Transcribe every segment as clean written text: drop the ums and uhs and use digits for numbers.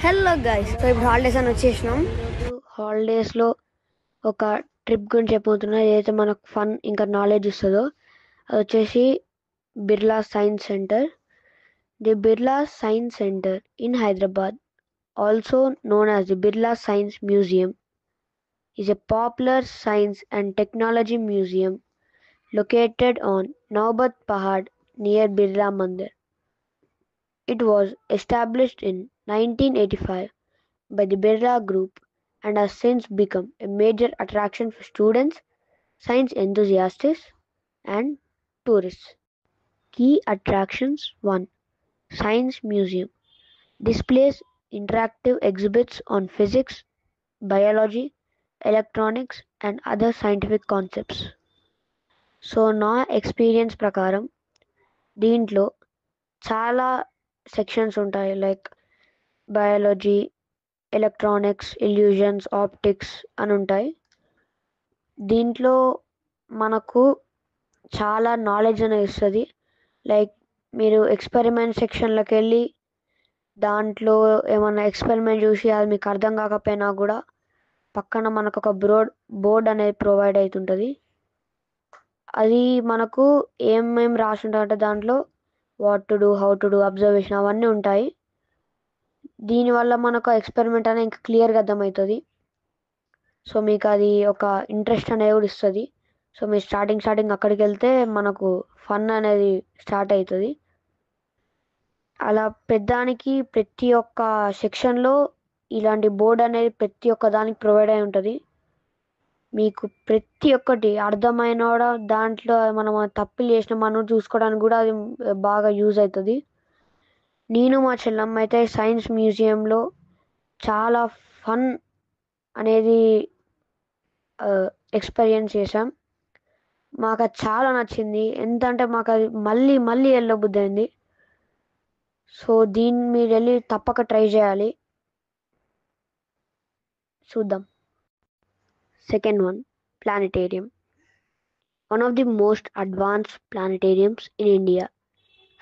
Hello guys, so ఇప్పుడు holidays అని వచ్చేసినాం. హాలిడేస్లో ఒక ట్రిప్ గురించి చెప్పబోతున్నా, ఏదైతే మనకు ఫన్ ఇంకా నాలెడ్జ్ ఇస్తుందో. అది వచ్చేసి Birla science centre. The Birla science centre in Hyderabad, also known as the Birla Science Museum, is a popular science and technology museum located on Naubat Pahad near Birla Mandir. It was established in 1985 by the Birla Group and has since become a major attraction for students, science enthusiasts, and tourists. Key attractions: 1. Science Museum displays interactive exhibits on physics, biology, electronics, and other scientific concepts. So నా experience ప్రకారం దీంట్లో చాలా sections ఉంటాయి, like biology, electronics, illusions, optics అని ఉంటాయి. దీంట్లో మనకు చాలా నాలెడ్జ్ అనేది ఇస్తుంది. లైక్ మీరు ఎక్స్పెరిమెంట్ సెక్షన్లోకి వెళ్ళి దాంట్లో ఏమన్నా ఎక్స్పెరిమెంట్ చూసి అది మీకు అర్థం కాకపోయినా కూడా పక్కన మనకు ఒక బోర్డ్ అనేది ప్రొవైడ్ అవుతుంటుంది. అది మనకు ఏమేం రాసి ఉంటుందంటే దాంట్లో what to do, how to do, observation అవన్నీ ఉంటాయి. దీనివల్ల మనకు ఎక్స్పెరిమెంట్ అనేది ఇంకా క్లియర్గా అర్థమవుతుంది. సో మీకు అది ఒక ఇంట్రెస్ట్ అనేది కూడా ఇస్తుంది. సో మీరు స్టార్టింగ్ అక్కడికి వెళ్తే మనకు ఫన్ అనేది స్టార్ట్ అవుతుంది. అలా పెద్దానికి ప్రతి ఒక్క సెక్షన్లో ఇలాంటి బోర్డ్ అనేది ప్రతి ఒక్క దానికి ప్రొవైడ్ అయి ఉంటుంది. మీకు ప్రతి ఒక్కటి అర్థమైన కూడా దాంట్లో మనం తప్పులు చేసిన మనం చూసుకోవడానికి కూడా అది బాగా యూజ్ అవుతుంది. నేను మా చెల్లమ్మ అయితే సైన్స్ మ్యూజియంలో చాలా ఫన్ అనేది ఎక్స్పీరియన్స్ చేసాం. మాకు అది చాలా నచ్చింది. ఎంత అంటే మాకు అది మళ్ళీ మళ్ళీ వెళ్ళబుద్ధి అయింది. సో దీన్ని మీరు వెళ్ళి తప్పక ట్రై చేయాలి. చూద్దాం. Second one, planetarium. One of the most advanced planetariums in India,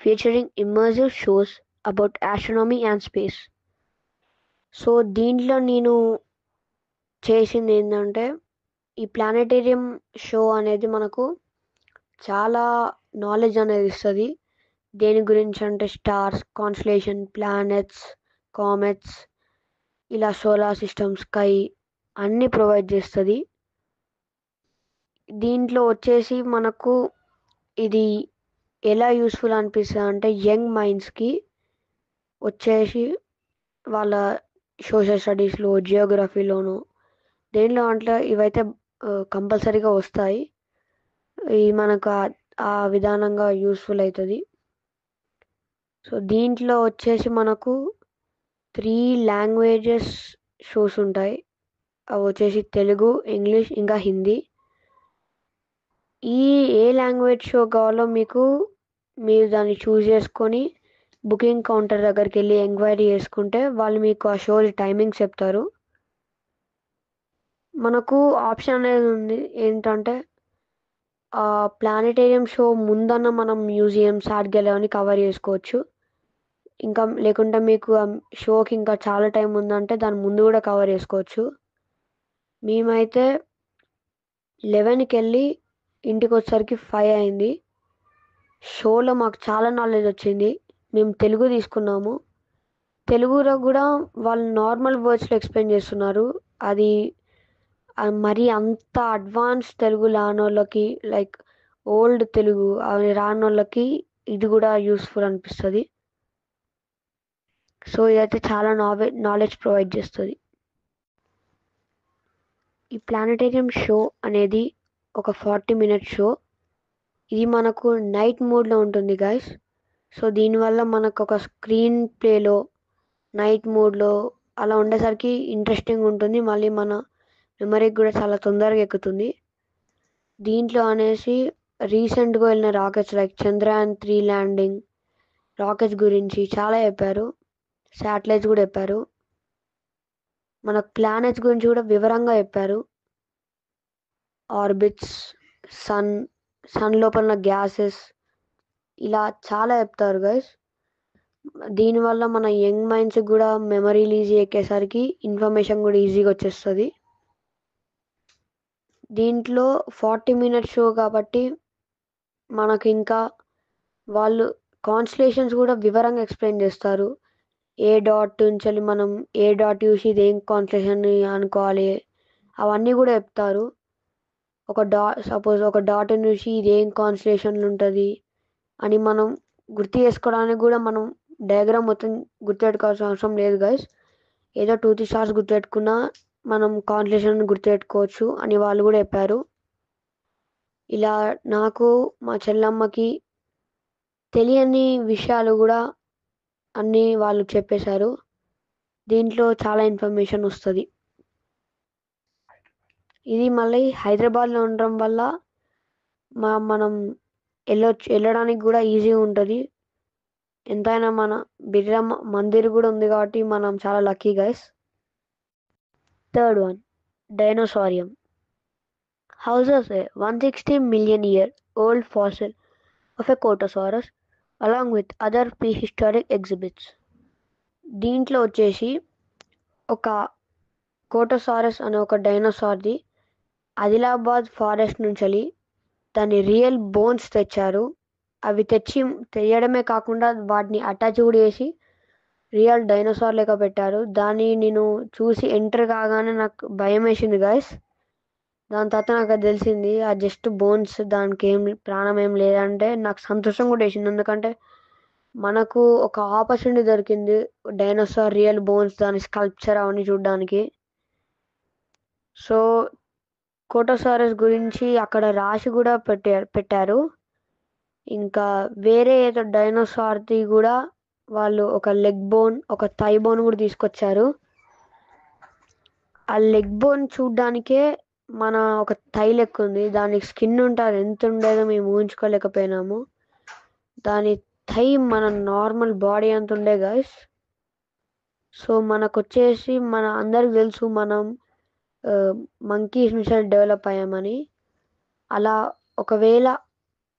featuring immersive shows about astronomy and space. So దీంట్లో నేను చేసింది ఏంటంటే, ఈ ప్లానెటేరియం షో అనేది మనకు చాలా నాలెడ్జ్ అనేది ఇస్తుంది. దేని గురించి అంటే స్టార్స్, కాన్స్టలేషన్, ప్లానెట్స్, కామెట్స్, ఇలా సోలార్ సిస్టమ్, స్కై అన్నీ ప్రొవైడ్ చేస్తుంది. దీంట్లో వచ్చేసి మనకు ఇది ఎలా యూస్ఫుల్ అనిపిస్తుంది అంటే, యంగ్ మైండ్స్కి వచ్చేసి వాళ్ళ సోషల్ స్టడీస్లో, జియోగ్రఫీలోను దేనిలో అంటే ఇవైతే కంపల్సరీగా వస్తాయి. ఇవి మనకు ఆ విధానంగా యూస్ఫుల్ అవుతుంది. సో దీంట్లో వచ్చేసి మనకు 3 లాంగ్వేజెస్ షోస్ ఉంటాయి. అవి వచ్చేసి తెలుగు, ఇంగ్లీష్, ఇంకా హిందీ. ఏ లాంగ్వేజ్ షో కావాలో మీరు దాన్ని చూస్ చేసుకొని బుకింగ్ కౌంటర్ దగ్గరికి వెళ్ళి ఎంక్వైరీ చేసుకుంటే వాళ్ళు మీకు ఆ షో టైమింగ్స్ చెప్తారు. మనకు ఆప్షన్ అనేది ఉంది ఏంటంటే, ఆ ప్లానెటేరియం షో ముందన్న మనం మ్యూజియంస్, ఆర్ట్ గ్యాలరీ కవర్ చేసుకోవచ్చు. ఇంకా లేకుంటే మీకు షోకి ఇంకా చాలా టైం ఉందంటే దాని ముందు కూడా కవర్ చేసుకోవచ్చు. మేమైతే 11కి వెళ్ళి ఇంటికి వచ్చేసరికి 5 అయింది. షోలో మాకు చాలా నాలెడ్జ్ వచ్చింది. మేము తెలుగు తీసుకున్నాము. తెలుగులో కూడా వాళ్ళు నార్మల్ వర్డ్స్లో ఎక్స్ప్లెయిన్ చేస్తున్నారు. అది మరి అంత అడ్వాన్స్ తెలుగు రానోళ్ళకి, లైక్ ఓల్డ్ తెలుగు అవి రానోళ్ళకి ఇది కూడా యూస్ఫుల్ అనిపిస్తుంది. సో ఇదైతే చాలా నాలెడ్జ్ ప్రొవైడ్ చేస్తుంది. ఈ ప్లానెటేరియం షో అనేది ఒక 40 minute షో. ఇది మనకు నైట్ మోడ్లో ఉంటుంది గైస్. సో దీనివల్ల మనకు ఒక స్క్రీన్ ప్లేలో నైట్ మోడ్లో అలా ఉండేసరికి ఇంట్రెస్టింగ్ ఉంటుంది. మళ్ళీ మన మెమరీకి కూడా చాలా తొందరగా ఎక్కుతుంది. దీంట్లో అనేసి రీసెంట్గా వెళ్ళిన rockets like Chandrayaan 3 landing rockets గురించి చాలా చెప్పారు. శాటిలైట్స్ కూడా చెప్పారు. మన ప్లానెట్స్ గురించి కూడా వివరంగా చెప్పారు. ఆర్బిట్స్, సన్ లోపల గ్యాసెస్ ఇలా చాలా చెప్తారు గైస్. దీనివల్ల మన యంగ్ మైండ్స్ కూడా మెమరీలు ఈజీ ఎక్కేసరికి ఇన్ఫర్మేషన్ కూడా ఈజీగా వచ్చేస్తుంది. దీంట్లో 40 minutes షో కాబట్టి మనకు ఇంకా వాళ్ళు కాన్స్టలేషన్స్ కూడా వివరంగా ఎక్స్ప్లెయిన్ చేస్తారు. ఏ డాట్ నుంచి మనం ఏ డాట్ చూసి ఇది ఏం కాన్స్టలేషన్ అనుకోవాలి అవన్నీ కూడా చెప్తారు. సపోజ్ ఒక డాట్ చూసి ఇది ఏం కాన్స్టలేషన్లు ఉంటుంది అని మనం గుర్తు చేసుకోవడానికి కూడా మనం డయాగ్రామ్ మొత్తం గుర్తుపెట్టుకోవాల్సిన అవసరం లేదు గైస్. ఏదో 2-3 స్టార్స్ గుర్తుపెట్టుకున్నా మనం కాన్స్టలేషన్ గుర్తుపెట్టుకోవచ్చు అని వాళ్ళు కూడా చెప్పారు. ఇలా నాకు మా చెల్లమ్మకి తెలియని విషయాలు కూడా అన్నీ వాళ్ళు చెప్పేశారు. దీంట్లో చాలా ఇన్ఫర్మేషన్ వస్తుంది. ఇది మళ్ళీ హైదరాబాద్లో ఉండడం వల్ల మనం వెళ్ళడానికి కూడా ఈజీగా ఉంటుంది. ఎంతైనా మన బిర్లా మందిర్ కూడా ఉంది కాబట్టి మనం చాలా lucky guys. Third one, dinosaurium houses a 160 million year old fossil of a Cotosaurus along with other prehistoric exhibits. దీంట్లో వచ్చేసి ఒక కోటోసారస్ అనే ఒక డైనోసార్ది ఆదిలాబాద్ ఫారెస్ట్ నుంచి దాని రియల్ బోన్స్ తెచ్చారు. అవి తెయ్యడమే కాకుండా వాటిని అటాచ్ కూడా చేసి రియల్ డైనోసార్ లెక్క పెట్టారు. దాన్ని నేను చూసి ఎంటర్ కాగానే నాకు భయం వేసింది గైస్. దాని తర్వాత నాకు అది తెలిసింది ఆ జస్ట్ బోన్స్, దానికి ఏం ప్రాణం ఏం లేదంటే నాకు సంతోషం కూడా వేసింది. ఎందుకంటే మనకు ఒక ఆపర్చునిటీ దొరికింది డైనోసార్ రియల్ బోన్స్ దాని స్కల్ప్చర్ అవన్నీ చూడడానికి. సో కోటోసారస్ గురించి అక్కడ రాసి కూడా పెట్టారు. ఇంకా వేరే ఏదో డైనోసార్ది కూడా వాళ్ళు ఒక లెగ్ బోన్ ఒక థై బోన్ కూడా తీసుకొచ్చారు. ఆ లెగ్ బోన్ చూడ్డానికే మన ఒక థై లెక్క ఉంది. దానికి స్కిన్ ఉంటుంది, ఎంత ఉండేదో మేము ఊహించుకోలేకపోయినాము. దాని థై మన నార్మల్ బాడీ అంత ఉండే గైస్. సో మనకు వచ్చేసి మన అందరికి తెలుసు మనం మంకీస్ నుంచి డెవలప్ అయ్యామని. అలా ఒకవేళ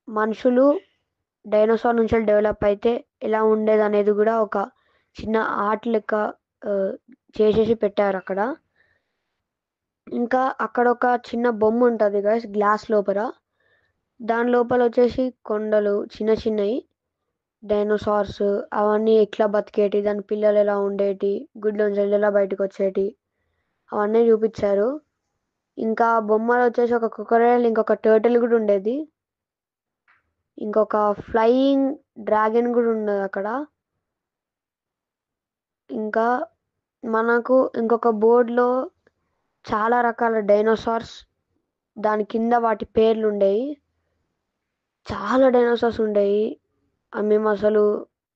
మనుషులు డైనోసార్ నుంచి డెవలప్ అయితే ఎలా ఉండేది అనేది కూడా ఒక చిన్న ఆర్ట్ లెక్క చేసేసి పెట్టారు అక్కడ. ఇంకా అక్కడ ఒక చిన్న బొమ్మ ఉంటుంది గైస్ గ్లాస్ లోపల. దాని లోపల వచ్చేసి కొండలు చిన్న చిన్నవి డైనోసార్స్ అవన్నీ ఎట్లా బతికేటి, దాని పిల్లలు ఎలా ఉండేటి, గుడ్లోంచి ఎలా బయటకు వచ్చేటి అవన్నీ చూపించారు. ఇంకా బొమ్మలు వచ్చేసి ఒక క్రొకడైల్ ఇంకొక టర్టిల్ కూడా ఉండేది. ఇంకొక ఫ్లయింగ్ డ్రాగన్ కూడా ఉన్నది అక్కడ. ఇంకా మనకు ఇంకొక బోర్డులో చాలా రకాల డైనోసార్స్ దాని కింద వాటి పేర్లు ఉండేవి. చాలా డైనోసార్స్ ఉండేవి. మేము అసలు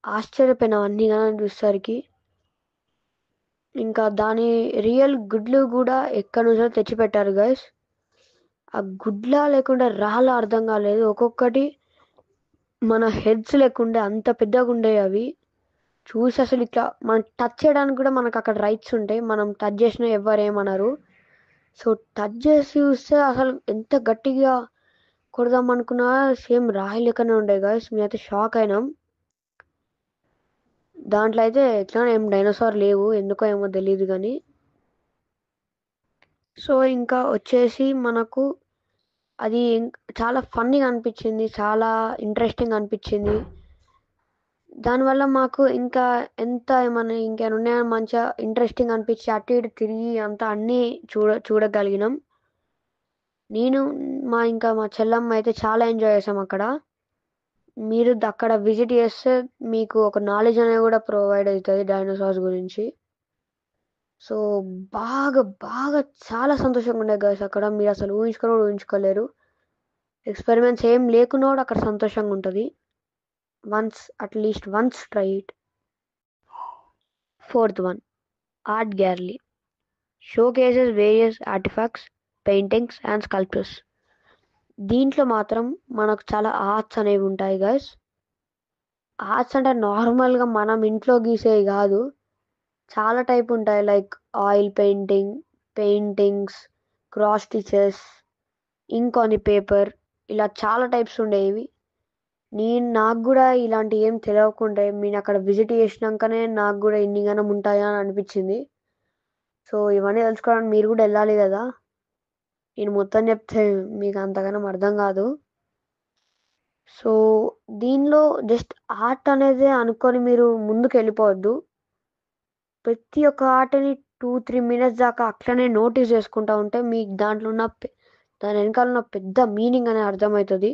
ఆశ్చర్యపోయినాం అన్ని కానీ చూసేసరికి. ఇంకా దాని రియల్ గుడ్లు కూడా ఎక్కడి నుంచో తెచ్చిపెట్టారు గైస్. ఆ గుడ్ల లేకుండా రాళ్ళ అర్థం కాలేదు. ఒక్కొక్కటి మన హెడ్స్ లేకుండే అంత పెద్దగా ఉండేవి. అవి చూసి అసలు ఇట్లా మనం టచ్ చేయడానికి కూడా మనకు అక్కడ రైట్స్ ఉంటాయి. మనం టచ్ చేసినా ఎవరేమన్నారు. సో టచ్ చేసి చూస్తే అసలు ఎంత గట్టిగా కొడదాం అనుకున్నా సేమ్ రాయి లెక్కనే ఉండే గైస్. మేమైతే షాక్ అయినాం. దాంట్లో అయితే ఎట్లా ఏం డైనోసార్ లేవు, ఎందుకో ఏమో తెలియదు కానీ. సో ఇంకా వచ్చేసి మనకు అది చాలా ఫన్నీగా అనిపించింది, చాలా ఇంట్రెస్టింగ్ అనిపించింది. దానివల్ల మాకు ఇంకా ఎంత ఏమన్నా ఇంకేమైనా ఉన్నాయని మంచిగా ఇంట్రెస్టింగ్ అనిపించి అటు ఇటు తిరిగి అంతా అన్నీ చూడగలిగినాం. నేను మా చెల్లమ్మ అయితే చాలా ఎంజాయ్ చేసాం అక్కడ. మీరు అక్కడ విజిట్ చేస్తే మీకు ఒక నాలెడ్జ్ అనేది కూడా ప్రొవైడ్ అవుతుంది డైనోసార్స్ గురించి. సో బాగా బాగా చాలా సంతోషంగా ఉండే గైస్ అక్కడ. మీరు అసలు ఊహించుకోలేరు. ఎక్స్పెరిమెంట్స్ ఏం లేకున్నా కూడా అక్కడ సంతోషంగా ఉంటుంది. At least once try it. Fourth one, art gallery showcases various artefacts, paintings and sculptures. దీంట్లో మాత్రం మనకు చాలా ఆర్ట్స్ అనేవి ఉంటాయి గైస్. ఆర్ట్స్ అంటే నార్మల్గా మనం ఇంట్లో గీసేవి కాదు, చాలా టైప్ ఉంటాయి. Like oil paintings, cross stitches, ink on the paper, ఇలా చాలా టైప్స్ ఉండేవి. నాకు కూడా ఇలాంటి ఏం తెలియకుండే, నేను అక్కడ విజిట్ చేసినాకనే నాకు కూడా ఇన్ని గనం ఉంటాయా అని అనిపించింది. సో ఇవన్నీ తెలుసుకోవడానికి మీరు కూడా వెళ్ళాలి కదా. నేను మొత్తం చెప్తే మీకు అంతగానం అర్థం కాదు. సో దీనిలో జస్ట్ ఆర్ట్ అనేది అనుకొని మీరు ముందుకు వెళ్ళిపోవద్దు. ప్రతి ఒక్క ఆటని 2-3 మినిట్స్ దాకా అట్లనే నోటీస్ చేసుకుంటా ఉంటే మీకు దాంట్లో ఉన్న దాని వెనకాల ఉన్న పెద్ద మీనింగ్ అనేది అర్థమవుతుంది.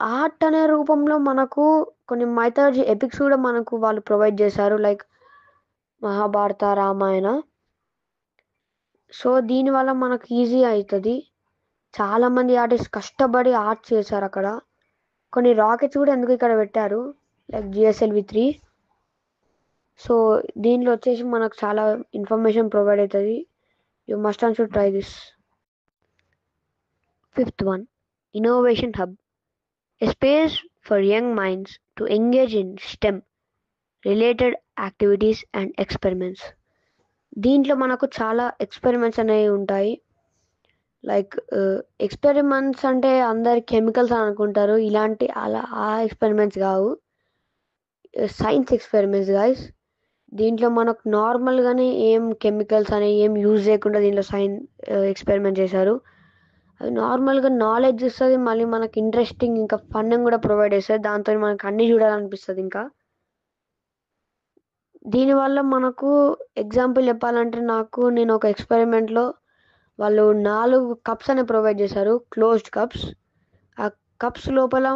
ఆర్ట్ అనే రూపంలో మనకు కొన్ని మైథాలజీ ఎపిక్స్ కూడా మనకు వాళ్ళు ప్రొవైడ్ చేశారు, లైక్ మహాభారత, రామాయణ. సో దీనివల్ల మనకు ఈజీ అవుతుంది. చాలామంది ఆర్టిస్ట్ కష్టపడి ఆర్ట్ చేశారు అక్కడ. కొన్ని రాకెట్స్ కూడా ఎందుకు ఇక్కడ పెట్టారు, లైక్ GSLV-3. సో దీనిలో వచ్చేసి మనకు చాలా ఇన్ఫర్మేషన్ ప్రొవైడ్ అవుతుంది. You must and should try this. 5th one, Innovation Hub, a space for young minds to engage in STEM related activities and experiments. దీంట్లో మనకు చాలా ఎక్స్పెరిమెంట్స్ అనేవి ఉంటాయి. లైక్ ఎక్స్పెరిమెంట్స్ అంటే అందరు కెమికల్స్ అని అనుకుంటారు, ఇలాంటి అలా ఆ ఎక్స్పెరిమెంట్స్ కావు, సైన్స్ ఎక్స్పెరిమెంట్స్ గైస్. దీంట్లో మనకు నార్మల్గానే ఏం కెమికల్స్ అనేవి ఏం యూజ్ చేయకుండా దీంట్లో ఎక్స్పెరిమెంట్ చేశారు. అది నార్మల్గా నాలెడ్జ్ ఇస్తుంది, మళ్ళీ మనకి ఇంట్రెస్టింగ్ ఇంకా ఫన్ కూడా ప్రొవైడ్ చేస్తుంది. దాంతో మనకు అన్నీ చూడాలనిపిస్తుంది. ఇంకా దీనివల్ల మనకు ఎగ్జాంపుల్ చెప్పాలంటే, నేను ఒక ఎక్స్పెరిమెంట్లో వాళ్ళు 4 కప్స్ అని ప్రొవైడ్ చేశారు, క్లోజ్డ్ కప్స్. ఆ కప్స్ లోపల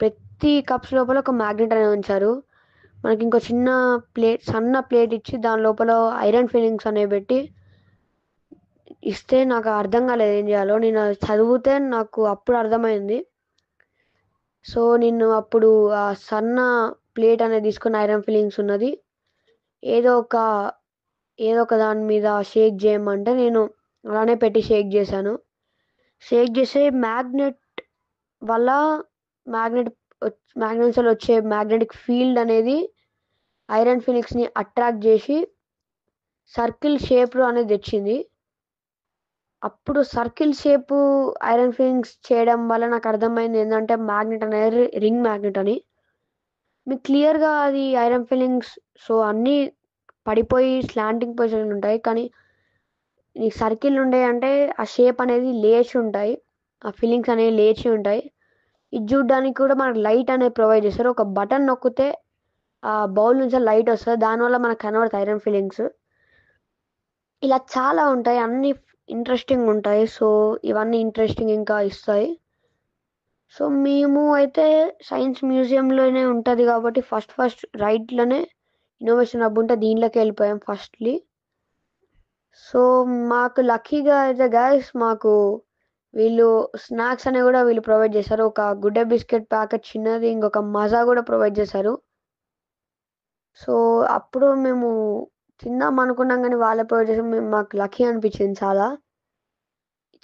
ప్రతి కప్స్ లోపల ఒక మ్యాగ్నెట్ అనేది ఉంచారు. మనకి ఇంకో సన్న ప్లేట్ ఇచ్చి దాని లోపల ఐరన్ ఫిల్లింగ్స్ అనేవి పెట్టి ఇస్తే నాకు అర్థం కాలేదు ఏం చేయాలో. నేను చదివితే నాకు అప్పుడు అర్థమైంది. సో నేను అప్పుడు ఆ సన్న ప్లేట్ అనేది తీసుకుని ఐరన్ ఫిల్లింగ్స్ ఉన్నది ఏదో ఒక దాని మీద షేక్ చేయమంటే నేను అలానే పెట్టి షేక్ చేశాను. షేక్ చేసే మ్యాగ్నెట్ వల్ల మ్యాగ్నెట్స్ వచ్చే మ్యాగ్నెటిక్ ఫీల్డ్ అనేది ఐరన్ ఫిల్లింగ్స్ని అట్రాక్ట్ చేసి సర్కిల్ షేప్లో అనేది తెచ్చింది. అప్పుడు సర్కిల్ షేప్ ఐరన్ ఫిల్లింగ్స్ చేయడం వల్ల నాకు అర్థమైంది ఏంటంటే మ్యాగ్నెట్ అనేది రింగ్ మ్యాగ్నెట్ అని. మీకు క్లియర్గా అది ఐరన్ ఫిల్లింగ్స్ సో అన్నీ పడిపోయి స్లాంటింగ్ పొజిషన్ ఉంటాయి, కానీ నీకు సర్కిల్ ఉండే అంటే ఆ షేప్ అనేది లేచి ఉంటాయి, ఆ ఫిల్లింగ్స్ అనేవి లేచి ఉంటాయి. ఇది చూడడానికి కూడా మనకు లైట్ అనేది ప్రొవైడ్ చేస్తారు. ఒక బటన్ నొక్కితే ఆ బౌల్ నుంచి లైట్ వస్తుంది, దానివల్ల మనకు కనబడుతుంది ఐరన్ ఫిల్లింగ్స్. ఇలా చాలా ఉంటాయి, అన్ని ఇంట్రెస్టింగ్ ఉంటాయి. సో ఇవన్నీ ఇంట్రెస్టింగ్ ఇంకా ఇస్తాయి. సో మేము అయితే సైన్స్ మ్యూజియంలోనే ఉంటుంది కాబట్టి ఫస్ట్ రైట్లోనే ఇన్నోవేషన్ హబ్ ఉంటే దీనిలోకి వెళ్ళిపోయాం ఫస్ట్లీ. సో మాకు లక్కీగా అయితే గైస్ మాకు వీళ్ళు స్నాక్స్ అనేవి కూడా వీళ్ళు ప్రొవైడ్ చేశారు. ఒక గుడ్డ బిస్కెట్ ప్యాకెట్ చిన్నది, ఇంకొక మజా కూడా ప్రొవైడ్ చేశారు. సో అప్పుడు మేము తిందాం అనుకున్నాం కానీ వాళ్ళే ప్రొవైడ్ చేసాం. మాకు లక్కీ అనిపించింది. చాలా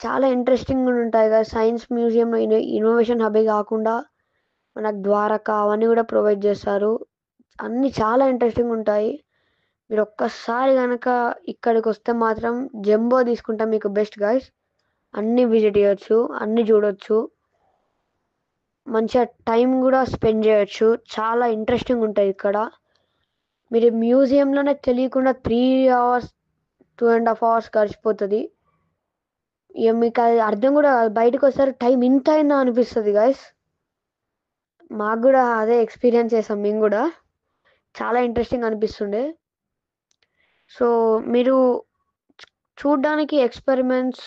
చాలా ఇంట్రెస్టింగ్ ఉంటాయి కదా సైన్స్ మ్యూజియంలో. ఇన్నోవేషన్ హబే కాకుండా మనకు ద్వారక అవన్నీ కూడా ప్రొవైడ్ చేస్తారు. అన్నీ చాలా ఇంట్రెస్టింగ్ ఉంటాయి. మీరు ఒక్కసారి కనుక ఇక్కడికి వస్తే మాత్రం జంబో తీసుకుంటే మీకు బెస్ట్ గైస్. అన్నీ విజిట్ చేయొచ్చు, అన్నీ చూడొచ్చు, మంచిగా టైం కూడా స్పెండ్ చేయొచ్చు. చాలా ఇంట్రెస్టింగ్ ఉంటుంది ఇక్కడ. మీరు మ్యూజియంలోనే తెలియకుండా 3 hours 2.5 hours గడిచిపోతుంది. ఇక మీకు అది అర్థం కూడా బయటకు వస్తారు టైం ఇంత అయిందా అనిపిస్తుంది గైస్. మాకు కూడా అదే ఎక్స్పీరియన్స్ చేసాం మేము కూడా. చాలా ఇంట్రెస్టింగ్ అనిపిస్తుండే. సో మీరు చూడ్డానికి ఎక్స్పెరిమెంట్స్,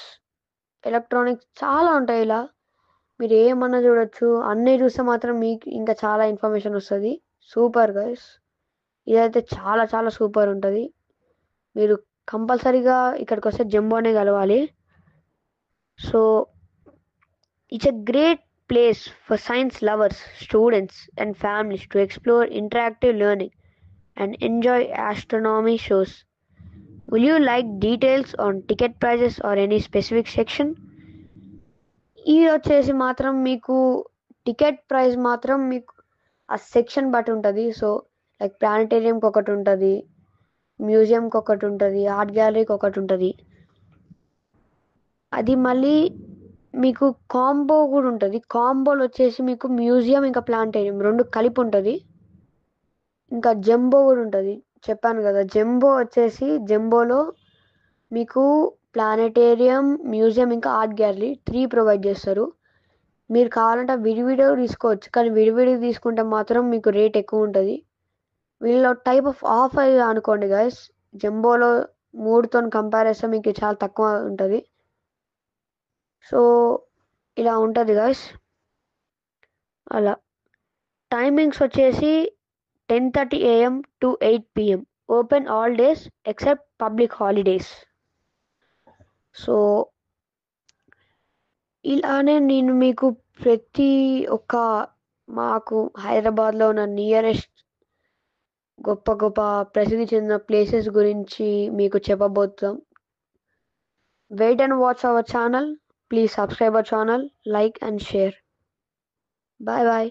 ఎలక్ట్రానిక్స్ చాలా ఉంటాయి. ఇలా మీరు ఏమన్నా చూడొచ్చు. అన్నీ చూస్తే మాత్రం మీకు ఇంకా చాలా ఇన్ఫర్మేషన్ వస్తుంది. సూపర్ గైస్, ఇదైతే చాలా చాలా సూపర్ ఉంటుంది. మీరు కంపల్సరీగా ఇక్కడికి వస్తే జంబోనే కలవాలి. So it's a great place for science lovers, students, and families to explore interactive learning and enjoy astronomy shows. Will you like details on ticket prices or any specific section? ఇది వచ్చేసి మాత్రం మీకు టికెట్ ప్రైస్ మాత్రం మీకు ఆ section బట్టి ఉంటుంది. So like ప్లానిటేరియంకి ఒకటి ఉంటుంది, మ్యూజియంకి ఒకటి ఉంటుంది, ఆర్ట్ గ్యాలరీకి ఒకటి ఉంటుంది. అది మళ్ళీ మీకు కాంబో కూడా ఉంటుంది. కాంబోలో వచ్చేసి మీకు మ్యూజియం ఇంకా ప్లాంటేరియం 2 కలిపి ఉంటుంది. ఇంకా జంబో కూడా ఉంటుంది. చెప్పాను కదా, జంబో వచ్చేసి జంబోలో మీకు ప్లానెటేరియం, మ్యూజియం ఇంకా ఆర్ట్ గ్యాలరీ 3 ప్రొవైడ్ చేస్తారు. మీరు కావాలంటే విడివిడిగా తీసుకోవచ్చు, కానీ విడివిడిగా తీసుకుంటే మాత్రం మీకు రేట్ ఎక్కువ ఉంటుంది. వీళ్ళ టైప్ ఆఫ్ ఆఫర్ అనుకోండి గైస్, జంబోలో 3తో కంపేర్ చేస్తే మీకు చాలా తక్కువ ఉంటుంది. సో ఇలా ఉంటుంది గైస్. అలా టైమింగ్స్ వచ్చేసి 10:30 AM to 8 PM. Open all days except public holidays. So ఇలానే నేను మీకు ప్రతి ఒక్క మాకు హైదరాబాద్లో ఉన్న నియరెస్ట్ గొప్ప గొప్ప ప్రసిద్ధి చెందిన ప్లేసెస్ గురించి మీకు చెప్పబోతాం. Wait and watch our channel. Please subscribe our channel, like and share. Bye bye.